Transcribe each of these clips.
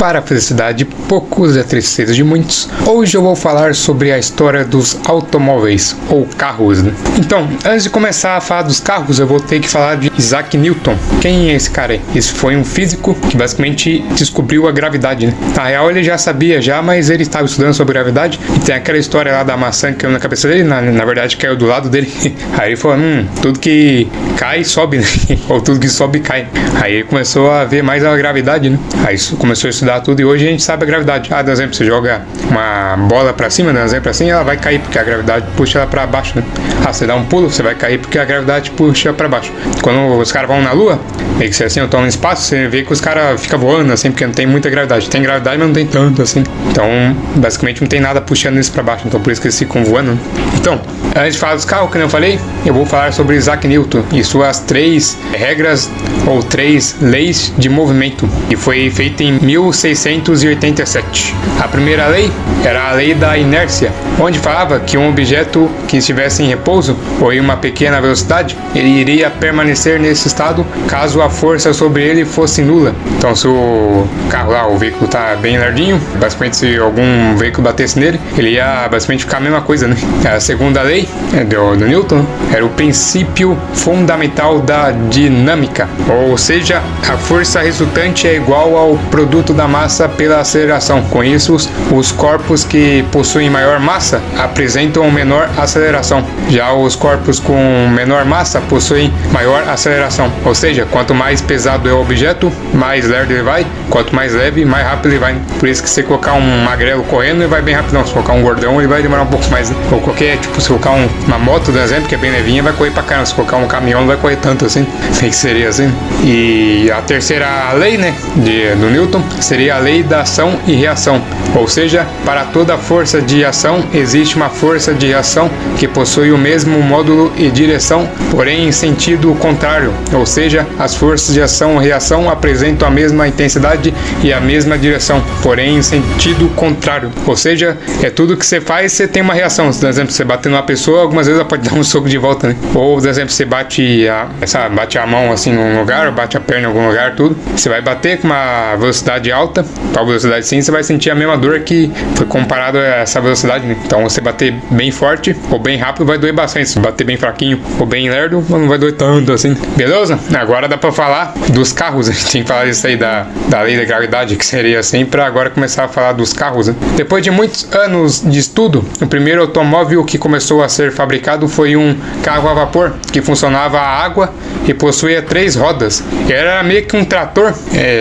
Para a felicidade de poucos e a tristeza de muitos, hoje eu vou falar sobre a história dos automóveis, ou carros, né? Então, antes de começar a falar dos carros, eu vou ter que falar de Isaac Newton. Quem é esse cara aí? Esse foi um físico que basicamente descobriu a gravidade, né? Na real ele já sabia mas ele estava estudando sobre gravidade, e tem aquela história lá da maçã que caiu na cabeça dele, na verdade caiu do lado dele. Aí ele falou, tudo que cai sobe, né? Ou tudo que sobe cai. Aí ele começou a ver mais a gravidade, né? Aí começou a estudar tudo e hoje a gente sabe a gravidade. Por exemplo, você joga uma bola pra cima, ela vai cair porque a gravidade puxa ela pra baixo, né? Você dá um pulo, você vai cair porque a gravidade puxa pra baixo. Quando os caras vão na lua, meio que você assim, estão no espaço, você vê que os caras ficam voando assim, porque não tem muita gravidade. Tem gravidade, mas não tem tanto assim. Então, basicamente não tem nada puxando eles pra baixo, então por isso que eles ficam voando, né? Então, antes de falar dos carros, como eu falei, eu vou falar sobre Isaac Newton e suas 3 regras ou 3 leis de movimento, que foi feita em 1687. A primeira lei era a lei da inércia, onde falava que um objeto que estivesse em repouso ou em uma pequena velocidade, ele iria permanecer nesse estado caso a força sobre ele fosse nula. Então, se o carro lá, o veículo tá bem lerdinho, basicamente se algum veículo batesse nele, ele ia basicamente ficar a mesma coisa, né? A segunda lei do Newton era o princípio fundamental da dinâmica, ou seja, a força resultante é igual ao produto da massa pela aceleração. Com isso, os corpos que possuem maior massa apresentam menor aceleração. Já os corpos com menor massa possuem maior aceleração. Ou seja, quanto mais pesado é o objeto, mais lerdo ele vai. Quanto mais leve, mais rápido ele vai. Por isso que se colocar um magrelo correndo, ele vai bem rapidão. Se colocar um gordão, ele vai demorar um pouco mais. Ou qualquer, se colocar uma moto, por exemplo, que é bem levinha, vai correr pra caramba. Se colocar um caminhão, não vai correr tanto assim. Tem que seria assim. E a terceira lei, do Newton, seria a lei da ação e reação. Ou seja, para toda força de ação, existe uma força de reação que possui o mesmo módulo e direção, porém em sentido contrário. Ou seja, as forças de ação e reação apresentam a mesma intensidade e a mesma direção, porém em sentido contrário. Ou seja, tudo que você faz, você tem uma reação. Por exemplo, você bater numa pessoa, algumas vezes ela pode dar um soco de volta, né? Ou, por exemplo, você bate a mão assim num lugar, ou bate a perna em algum lugar, tudo. Você vai bater com uma velocidade alta, tal velocidade sim, você vai sentir a mesma dor que foi comparado a essa velocidade, né? Então, você bater bem forte ou bem rápido vai doer bastante. Se bater bem fraquinho ou bem lerdo, não vai doer tanto assim. Beleza? Agora dá pra falar dos carros. A gente tem que falar isso aí da lei da gravidade, que seria assim, pra agora começar a falar dos carros, né? Depois de muitos anos de estudo, o primeiro automóvel que começou a ser fabricado foi um carro a vapor, que funcionava a água e possuía 3 rodas. Era meio que um trator,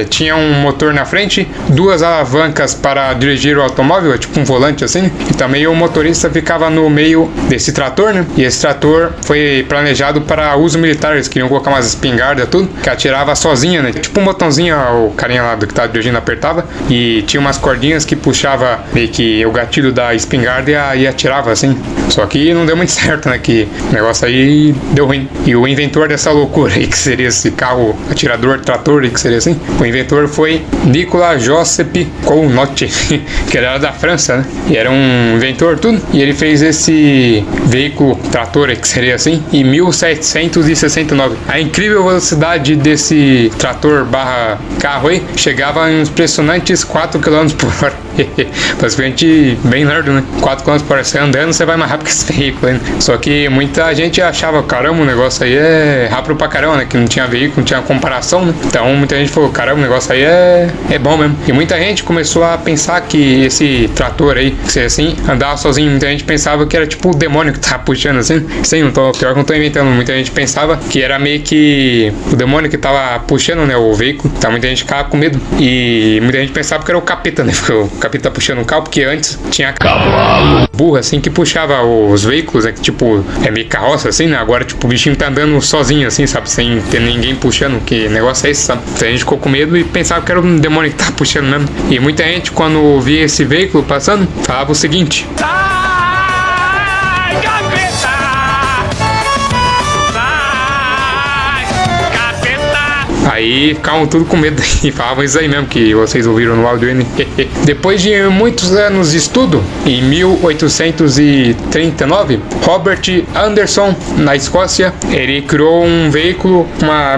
tinha um motor na frente, 2 alavancas para dirigir o automóvel, tipo um volante assim, e também o motorista ficava no meio desse trator, né? E esse trator foi planejado para uso militar, eles queriam colocar umas espingardas tudo, que atirava sozinha, né? Tipo um botãozinho, o carinha lá do que tá dirigindo apertava, e tinha umas cordinhas que puxava meio que o gatilho da espingarda e atirava assim. Só que não deu muito certo, né? Que o negócio aí deu ruim. E o inventor dessa loucura aí, que seria esse carro atirador, trator aí, que seria assim, o inventor foi Nicolas Joseph Cournot, que era da França, né? E era um inventor tudo, e ele fez esse veículo trator aí, que seria assim, em 1769. A incrível velocidade desse trator barra carro aí chegava a uns impressionantes 4 km por hora. Basicamente bem lerdo, né? 4 km por hora, você andando, você vai mais rápido que esse veículo, né? Só que muita gente achava, caramba, o negócio aí é rápido pra caramba, né? Que não tinha veículo, não tinha comparação, né? Então muita gente falou, caramba, o negócio aí é bom mesmo. E muita gente começou a pensar que esse trator aí, que seria assim, andava sozinho. Muita gente pensava que era tipo o demônio que tava puxando assim. Sim, pior que não tô inventando. Muita gente pensava que era meio que o demônio que tava puxando, né, o veículo. Então muita gente ficava com medo. E muita gente pensava que era o capeta, né? Porque o capeta puxando o carro, porque antes tinha cavalo burra assim que puxava os veículos, né? Que tipo, é meio carroça assim, né? Agora tipo o bichinho tá andando sozinho assim, sabe? Sem ter ninguém puxando. Que negócio é esse, sabe? Então a gente ficou com medo e pensava que era um demônio que tava puxando mesmo. E muita gente, quando via esse veículo passando, falava o seguinte: Sai, capeta! Sai, capeta! Aí ficavam tudo com medo e falavam isso aí mesmo que vocês ouviram no áudio. Depois de muitos anos de estudo, em 1839, Robert Anderson, na Escócia, ele criou um veículo,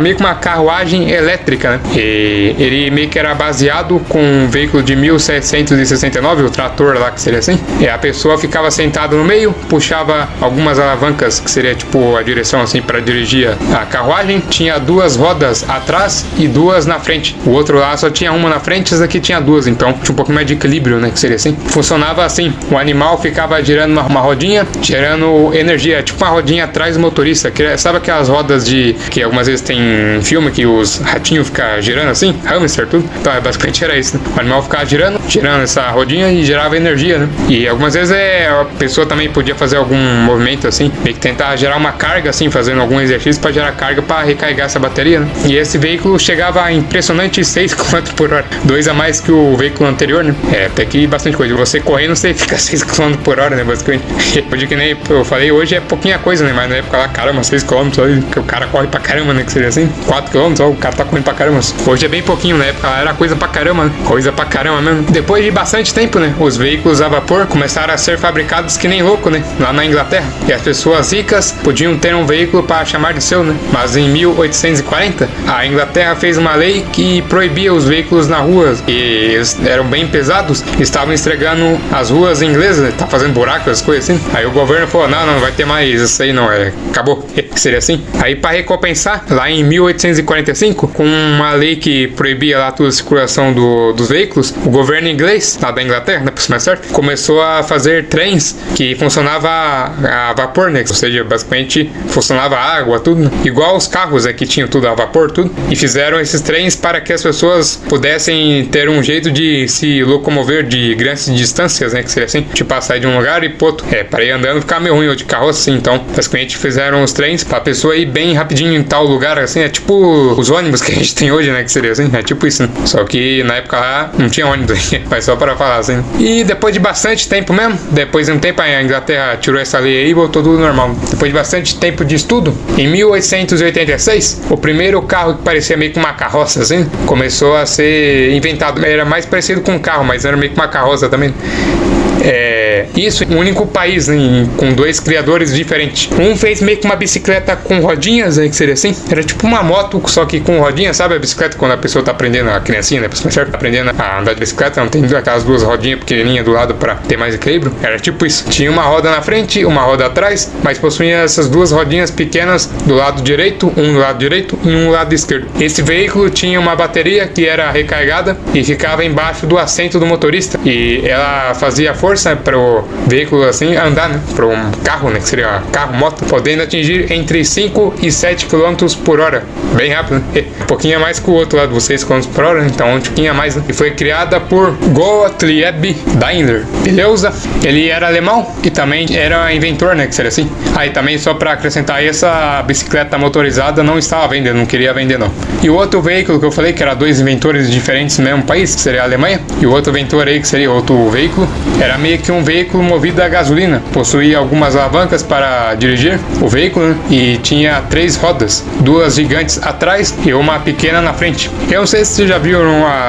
meio que uma carruagem elétrica, né? E ele meio que era baseado com um veículo de 1769, o trator lá, que seria assim. E a pessoa ficava sentada no meio, puxava algumas alavancas, que seria tipo a direção assim para dirigir a carruagem. Tinha duas rodas atrás e duas na frente. O outro lá só tinha uma na frente, essa aqui tinha duas, então tinha um pouquinho mais de equilíbrio, né, que seria assim. Funcionava assim, o animal ficava girando uma rodinha, gerando energia, tipo uma rodinha atrás do motorista, que sabe aquelas rodas que algumas vezes tem em filme que os ratinhos ficam girando assim, hamster, tudo. Então basicamente era isso, né? O animal ficava girando essa rodinha e gerava energia, né? E algumas vezes a pessoa também podia fazer algum movimento assim, meio que tentar gerar uma carga assim, fazendo algum exercício para gerar carga para recarregar essa bateria, né? E esse veículo chegava a impressionante 6 km por hora, 2 a mais que o veículo anterior, né? Até que bastante coisa. Você correndo, você fica 6 km por hora, né? Basicamente. Hoje, que nem eu falei, hoje é pouquinha coisa, né? Mas na época lá, caramba, 6 km, que o cara corre pra caramba, né? Que seria assim, 4 km, ó, o cara tá correndo pra caramba. Hoje é bem pouquinho, na época lá era coisa pra caramba, né? Coisa pra caramba mesmo. Depois de bastante tempo, né? Os veículos a vapor começaram a ser fabricados que nem louco, né? Lá na Inglaterra. E as pessoas ricas podiam ter um veículo para chamar de seu, né? Mas em 1840, a Inglaterra fez uma lei que proibia os veículos na rua, e eles eram bem pesados, estavam estragando as ruas inglesas, né? Tá fazendo buracos, as coisas assim. Aí o governo falou, não vai ter mais isso aí não, acabou. Seria assim. Aí para recompensar, lá em 1845, com uma lei que proibia lá toda a circulação dos veículos, o governo inglês, lá da Inglaterra, né, por ser mais certo, começou a fazer trens que funcionava a vapor, né? Ou seja, basicamente funcionava a água, tudo, né? Igual os carros, que tinham tudo a vapor, tudo. E fizeram esses trens para que as pessoas pudessem ter um jeito de se locomover de grandes distâncias, né? Que seria assim, tipo, sair de um lugar e pro outro. Para ir andando ficar meio ruim, ou de carroça, assim. Então, basicamente fizeram os trens pra pessoa ir bem rapidinho em tal lugar, assim. É tipo os ônibus que a gente tem hoje, né? Que seria assim, é tipo isso, né? Só que na época lá não tinha ônibus, mas só para falar assim. E depois de bastante tempo mesmo, depois de um tempo a Inglaterra tirou essa lei aí e voltou tudo normal. Depois de bastante tempo de estudo, em 1886, o primeiro carro que parecia meio que uma carroça, assim, começou a ser inventado. Era mais parecido com um carro, mas era meio que uma carroça também. Isso em um único país, né, com dois criadores diferentes. Um fez meio que uma bicicleta com rodinhas, que seria assim. Era tipo uma moto, só que com rodinhas, sabe? A bicicleta quando a pessoa tá aprendendo, a criancinha, né? Tá aprendendo a andar de bicicleta, não tem aquelas duas rodinhas pequenininhas do lado pra ter mais equilíbrio. Era tipo isso. Tinha uma roda na frente, uma roda atrás, mas possuía essas duas rodinhas pequenas do lado direito, um do lado direito e um do lado esquerdo. Esse veículo tinha uma bateria que era recarregada e ficava embaixo do assento do motorista. E ela fazia força para o veículo assim andar, né? Para um carro, né? Que seria carro, moto, podendo atingir entre 5 e 7 km por hora. Bem rápido, né? Um pouquinho mais que o outro lado, 6 km por hora, então um pouquinho a mais, né? E foi criada por Gottlieb Daimler. Beleza? Ele era alemão e também era inventor, né? Que seria assim. Aí também, só para acrescentar, essa bicicleta motorizada não estava vendendo, não queria vender não. E o outro veículo que eu falei, que era dois inventores diferentes no mesmo país, que seria a Alemanha, e o outro inventor aí, que seria outro veículo, era meio que um veículo movido a gasolina. Possuía algumas alavancas para dirigir o veículo, né? E tinha 3 rodas, 2 gigantes atrás e uma pequena na frente. Eu não sei se você já viu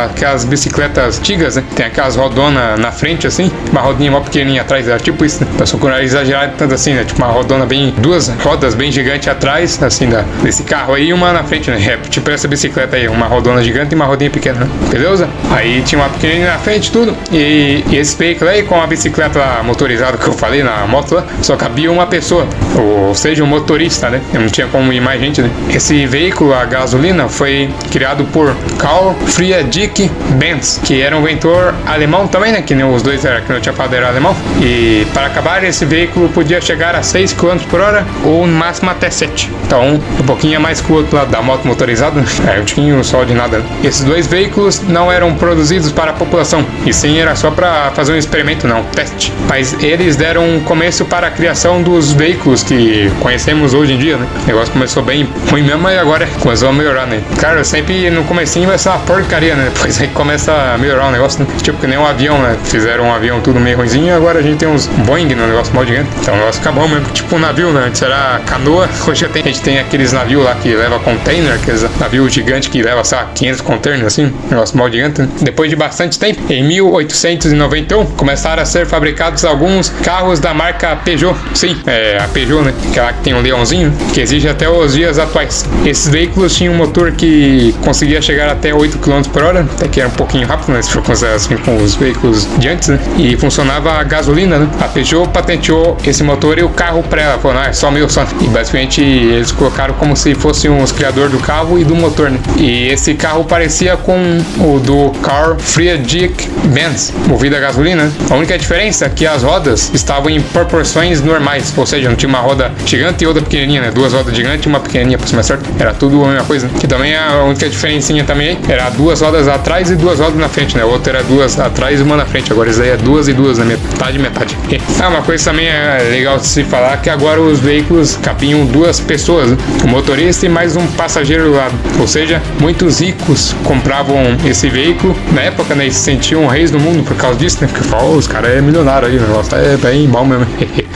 aquelas bicicletas antigas, né? Tem aquelas rodonas na frente assim, uma rodinha mó pequenininha atrás, era tipo isso, né? Só que não era exagerado tanto assim, né? Tipo uma rodona bem, 2 rodas bem gigantes atrás, assim, desse carro aí, e uma na frente, né? Tipo essa bicicleta aí, uma rodona gigante e uma rodinha pequena, né? Beleza? Aí tinha uma pequenininha na frente, tudo, e esse veículo aí com a bicicleta motorizada que eu falei na moto lá, só cabia uma pessoa, ou seja, um motorista, né? Não tinha como ir mais gente, né? Esse veículo a gasolina foi criado por Carl Friedrich Benz, que era um inventor alemão também, né? Que nem os dois que eu tinha falado era alemão. E para acabar, esse veículo podia chegar a 6 km por hora ou no máximo até 7. Então, um pouquinho mais que o outro lado da moto motorizada, né? Eu tinha um sol de nada, né? Esses dois veículos não eram produzidos para a população, e sim era só para fazer um experimento desenvolvimento, não, teste. Mas eles deram um começo para a criação dos veículos que conhecemos hoje em dia, né? O negócio começou bem ruim mesmo e agora começou a melhorar, né? Cara, sempre no comecinho vai ser uma porcaria, né? Depois aí começa a melhorar o negócio, né? Tipo que nem um avião, né? Fizeram um avião tudo meio ruimzinho e agora a gente tem uns Boeing no negócio mal gigante. Então o negócio fica bom mesmo. Tipo um navio, né? Antes era canoa, hoje a gente tem aqueles navios lá que leva container, aqueles navios gigantes que leva, sei lá, 500 containers, assim, negócio mal gigante, né? Depois de bastante tempo, em 1891, começaram a ser fabricados alguns carros da marca Peugeot. Sim, a Peugeot, né? Aquela que tem um leãozinho, que existe até os dias atuais. Esses veículos tinham um motor que conseguia chegar até 8 km por hora, até que era um pouquinho rápido, né? Se for considerar assim com os veículos de antes, né? E funcionava a gasolina, né? A Peugeot patenteou esse motor e o carro pra ela. Falou, é só meu só. E basicamente eles colocaram como se fossem os criadores do carro e do motor, né? E esse carro parecia com o do Carl Friedrich Benz, movido a gasolina. A única diferença é que as rodas estavam em proporções normais, ou seja, não tinha uma roda gigante e outra pequenininha, né? Duas rodas gigantes e uma pequenininha, por ser mais certo. Era tudo a mesma coisa, né? Que também a única diferencinha também era duas rodas atrás e duas rodas na frente, né? A outra era duas atrás e uma na frente. Agora isso aí é duas e duas, né? Metade e metade. Uma coisa também é legal de se falar que agora os veículos cabinham duas pessoas, né? O motorista e mais um passageiro do lado. Ou seja, muitos ricos compravam esse veículo. Na época, né, eles se sentiam reis do mundo por causa disso, né? Porque falam, os caras é milionário aí, o negócio é bem mal mesmo.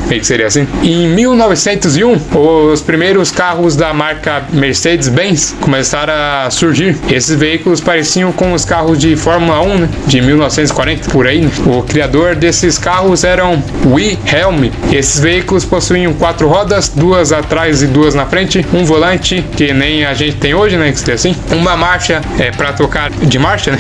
Meio que seria assim. Em 1901, os primeiros carros da marca Mercedes-Benz começaram a surgir. Esses veículos pareciam com os carros de Fórmula 1, né? De 1940, por aí, né? O criador desses carros era Wilhelm. Esses veículos possuíam 4 rodas, 2 atrás e 2 na frente, um volante, que nem a gente tem hoje, né? Que seria assim. Uma marcha pra trocar de marcha, né?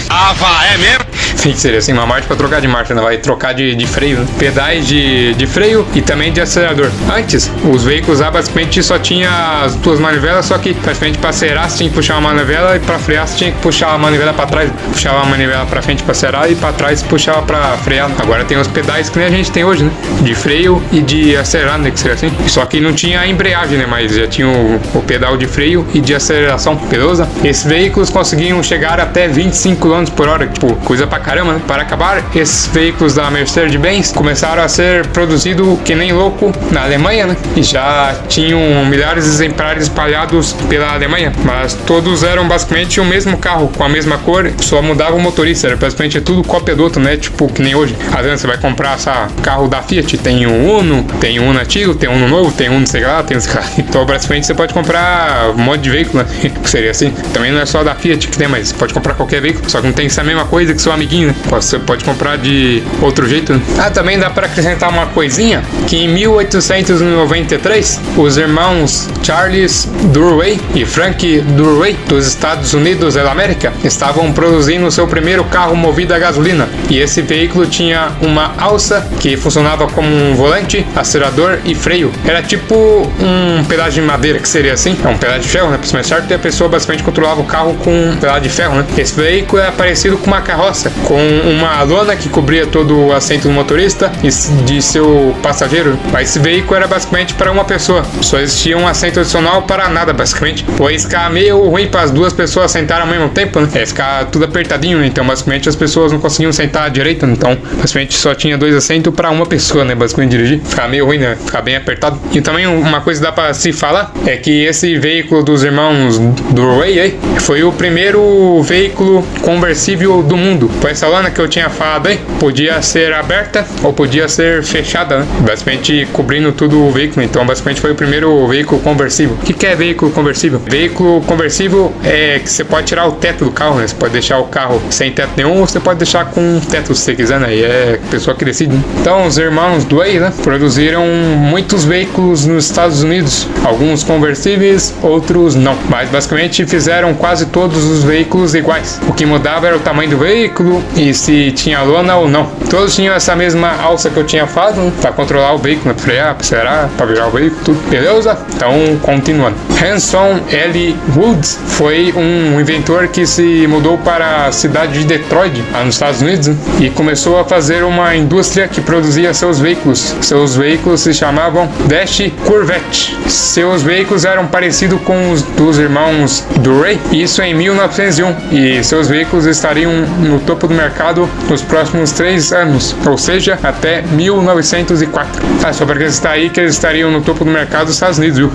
É mesmo? Sim, seria assim, uma marcha pra trocar de marcha, né? Vai trocar de freio, né? Pedais de freio e também de acelerador. Antes, os veículos lá basicamente só tinha as duas manivelas, só que praticamente pra acelerar você tinha que puxar uma manivela e pra frear você tinha que puxar a manivela pra trás. Puxava a manivela pra frente pra acelerar e pra trás puxava pra frear. Agora tem os pedais que nem a gente tem hoje, né? De freio e de acelerar, né? Que seria assim. Só que não tinha a embreagem, né? Mas já tinha o pedal de freio e de aceleração, beleza? Esses veículos conseguiam chegar até 25 km por hora, tipo, coisa pra caramba, né? Para acabar, esses veículos da Mercedes-Benz começaram a ser produzidos que nem louco na Alemanha, né? E já tinham milhares de exemplares espalhados pela Alemanha, mas todos eram basicamente o mesmo carro, com a mesma cor, só mudava o motorista, era basicamente tudo cópia do outro, né? Tipo, que nem hoje. Às vezes você vai comprar carro da Fiat, tem um Uno, tem um antigo, tem um novo, tem um não sei lá, tem um sei lá. Então, basicamente, você pode comprar um monte de veículo, né? Seria assim. Também não é só da Fiat que tem, mas você pode comprar qualquer veículo, só que não tem essa mesma coisa que seu amiguinho, né? Você pode comprar de outro jeito, né? Também dá para acrescentar uma coisinha, que em 1893, os irmãos Charles Durway e Frank Durway, dos Estados Unidos da América, estavam produzindo o seu primeiro carro movido a gasolina. E esse veículo tinha uma alça que funcionava como um volante, acelerador e freio. Era tipo um pedaço de madeira, que seria assim, um pedaço de ferro, né? Pra ser mais certo, e a pessoa basicamente controlava o carro com um pedaço de ferro, né? Esse veículo é parecido com uma carroça, com uma lona que cobria todo o assento do motorista e de seu passageiro. Mas esse veículo era basicamente para uma pessoa. Só existia um assento adicional para nada, basicamente. Pois ficava meio ruim para as duas pessoas sentarem ao mesmo tempo, né? Ficar tudo apertadinho, né? Então basicamente as pessoas não conseguiam sentar à direita, né? Então basicamente só tinha 2 assentos para uma pessoa, né? Basicamente dirigir. Ficava meio ruim, né? Ficava bem apertado. E também uma coisa que dá para se falar é que esse veículo dos irmãos Durway aí foi o primeiro veículo conversível do mundo. Pois essa lona que eu tinha falado aí podia ser aberta ou podia ser fechada, né? Basicamente cobrindo tudo o veículo. Então basicamente foi o primeiro veículo conversível. O que é veículo conversível? Veículo conversível é que você pode tirar o teto do carro, né? Você pode deixar o carro sem teto nenhum ou você pode deixar com um teto se você quiser, né? E é a pessoa que decide, né? Então os irmãos Durway, né, produziram muitos veículos nos Estados Unidos, alguns conversíveis, outros não, mas basicamente fizeram quase todos os veículos iguais. O que mudava era o tamanho do veículo e se tinha lona ou não. Todos tinham essa mesma alça que eu tinha falado, né, para controlar o veículo, para frear, para acelerar, para virar o veículo, tudo, beleza? Então, continuando. Hanson L. Woods foi um inventor que se mudou para a cidade de Detroit, lá nos Estados Unidos, né, e começou a fazer uma indústria que produzia seus veículos. Seus veículos se chamavam Dash Corvette. Seus veículos eram parecidos com os dos irmãos Durway, isso em 1901, e seus veículos estariam no topo do mercado nos próximos 3 anos, ou seja, até 1904. Só para acrescentar aí que eles estariam no topo do mercado dos Estados Unidos, viu?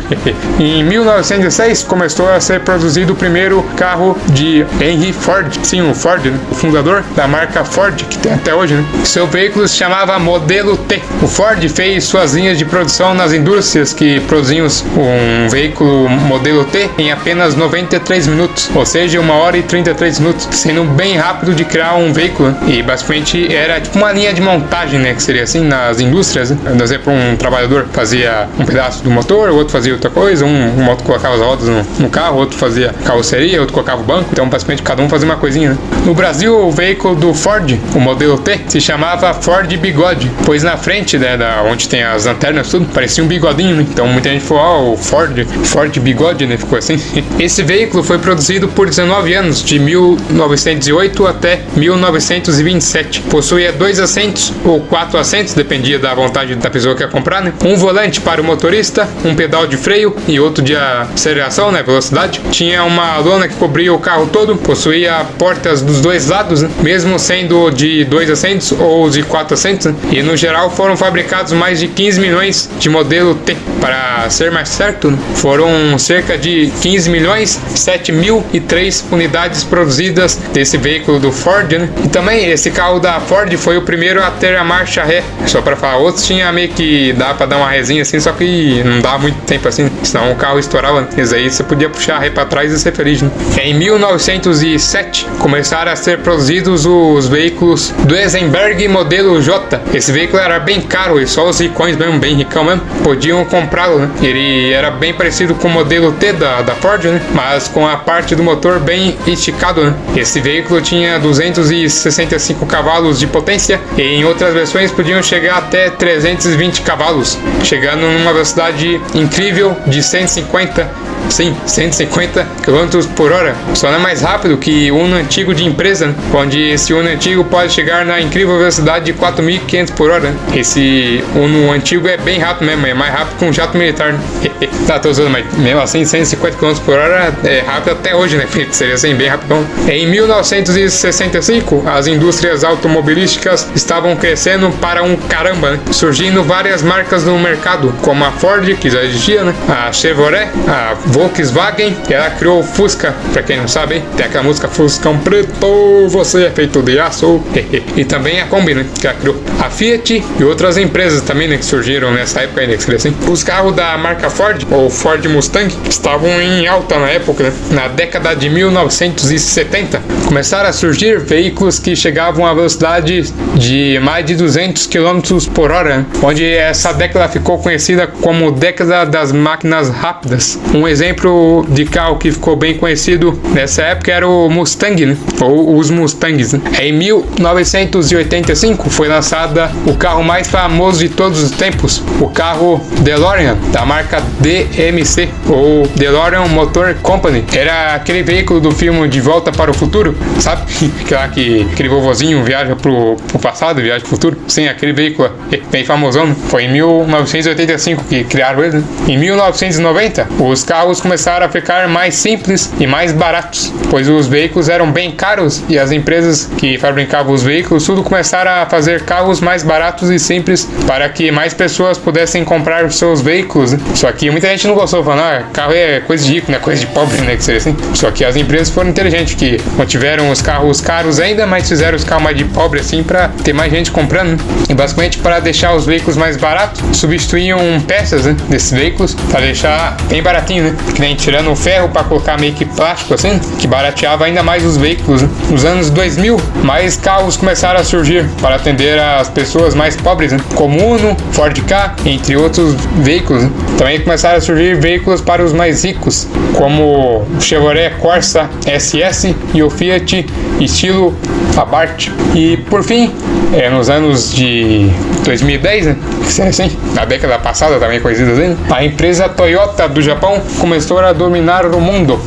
Em 1906 começou a ser produzido o primeiro carro de Henry Ford, sim, o Ford, né? O fundador da marca Ford, que tem até hoje, né? Seu veículo se chamava Modelo T. O Ford fez suas linhas de produção nas indústrias que produziam um veículo Modelo T em apenas 93 minutos, ou seja, 1 hora e 33 minutos, sendo bem rápido de criar um veículo, né? E basicamente era tipo uma linha de montagem, né, que seria assim nas indústrias, né? Por exemplo, um trabalhador fazia um pedaço do motor, o outro fazia outra coisa, um outro colocava as rodas no carro, outro fazia carroceria, outro colocava o banco, então basicamente cada um fazia uma coisinha, né? No Brasil, o veículo do Ford, o Modelo T, se chamava Ford Bigode, pois na frente, né, onde tem as lanternas tudo, parecia um bigodinho, né? Então muita gente falou, o Ford Bigode, né, ficou assim. Esse veículo foi produzido por 19 anos, de 1908 até 1927. Possuía 2 assentos ou 4 assentos, dependia da vontade da pessoa que ia comprar, né? Um volante para o motorista, um pedal de freio e outro de aceleração, né, velocidade. Tinha uma lona que cobria o carro todo, possuía portas dos dois lados, né? Mesmo sendo de 2 assentos ou de 4 assentos, né? E no geral foram fabricados mais de 15 milhões de modelo T. Para ser mais certo, né? Foram cerca de 15 milhões 7.003 unidades produzidas desse veículo do Ford, né? E também esse carro da Ford foi o primeiro a ter a marcha ré. Só para falar, outros tinha meio que dá para dar uma resinha assim, só que não dá muito tempo assim, senão o carro estourava. Esse aí você podia puxar a ré para trás e ser feliz, né? Em 1907 começaram a ser produzidos os veículos do Eisenberg modelo J. Esse veículo era bem caro e só os ricões mesmo, bem ricão mesmo, podiam comprá-lo, né? Ele era bem parecido com o modelo T da Ford, né? Mas com a parte do motor bem esticado, né? Esse veículo tinha 265 cavalos de potência e em outras versões podiam chegar até 320 cavalos, chegando numa velocidade incrível de 150 km por hora. Só não é mais rápido que o Uno antigo de empresa, né? Onde esse Uno antigo pode chegar na incrível velocidade de 4.500 por hora. Né? Esse Uno antigo é bem rápido mesmo, é mais rápido que um jato militar. Né? Tá, tô usando, mas mesmo assim 150 km por hora é rápido até hoje, né? Seria assim, bem rápido. Em 1965, as indústrias automobilísticas estavam crescendo para um caramba, né? Surgindo várias marcas no mercado, como a Ford, que já existia, né? A Chevrolet, a Volkswagen, ela criou o Fusca, pra quem não sabe, hein? Tem aquela música Fuscão Preto, você é feito de aço. E também a Kombi, né? Que ela criou. A Fiat e outras empresas também, né? Que surgiram nessa época, né? Que seria assim. Os carros da marca Ford, ou Ford Mustang, estavam em alta na época, né? Na década de 1970, começaram a surgir veículos que chegavam a velocidade de mais de 200 km por hora, né? Onde essa década ficou conhecida como década das máquinas rápidas. Um exemplo de carro que ficou bem conhecido nessa época era o Mustang, né? Ou os Mustangs, né? Em 1985 foi lançada o carro mais famoso de todos os tempos, o carro DeLorean, da marca DMC, ou DeLorean Motor Company. Era aquele veículo do filme De Volta para o Futuro, sabe? Aquele vovozinho viaja pro passado, viaja pro futuro. Sim, aquele veículo bem famosão. Foi em 1985 que criaram ele, né? Em 1990, os carros começaram a ficar mais simples e mais baratos, pois os veículos eram bem caros e as empresas que fabricavam os veículos tudo começaram a fazer carros mais baratos e simples para que mais pessoas pudessem comprar os seus veículos, né? Só que muita gente não gostou, falando, carro é coisa de rico, não é coisa de pobre, né? Que seria assim. Só que as empresas foram inteligentes, que mantiveram os carros caros ainda, mas fizeram os carros mais de pobre assim para ter mais gente comprando, né? E basicamente para deixar os veículos mais baratos, substituíam peças, né, desses veículos para deixar bem baratinho, né? Que nem tirando o ferro para colocar meio que plástico assim, que barateava ainda mais os veículos, né? Nos anos 2000, mais carros começaram a surgir para atender as pessoas mais pobres, né? Como Uno, Ford Ka, entre outros veículos, né? Também começaram a surgir veículos para os mais ricos, como o Chevrolet Corsa SS e o Fiat estilo Abarth. E por fim, nos anos de 2010, né, que seria assim, na década passada também conhecida assim, a empresa Toyota do Japão começou a dominar o mundo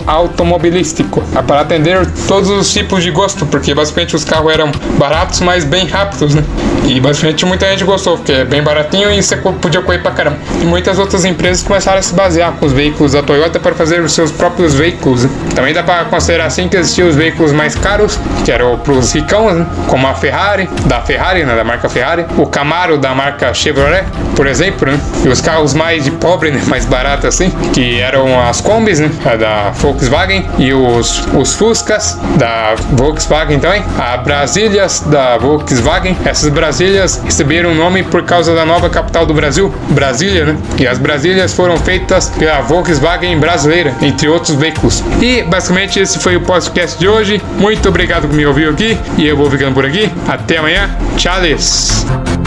automobilístico, para atender todos os tipos de gosto, porque basicamente os carros eram baratos, mas bem rápidos, né? E basicamente muita gente gostou, porque é bem baratinho e você podia correr pra caramba. E muitas outras empresas começaram a se basear com os veículos da Toyota para fazer os seus próprios veículos. Também dá pra considerar assim que existiam os veículos mais caros, que eram pros ricãos, né? Como a Ferrari, né? Da marca Ferrari, o Camaro da marca Chevrolet, por exemplo, né? E os carros mais de pobre, né? Mais baratos assim, que eram as Kombis, né? Da Volkswagen, e os Fuscas da Volkswagen também, a Brasílias da Volkswagen. Essas Brasílias receberam o nome por causa da nova capital do Brasil, Brasília, né? E as Brasílias foram feitas pela Volkswagen brasileira, entre outros veículos. E basicamente esse foi o podcast de hoje. Muito obrigado por me ouvir aqui, e eu vou ficando por aqui. Até amanhã. Tchau!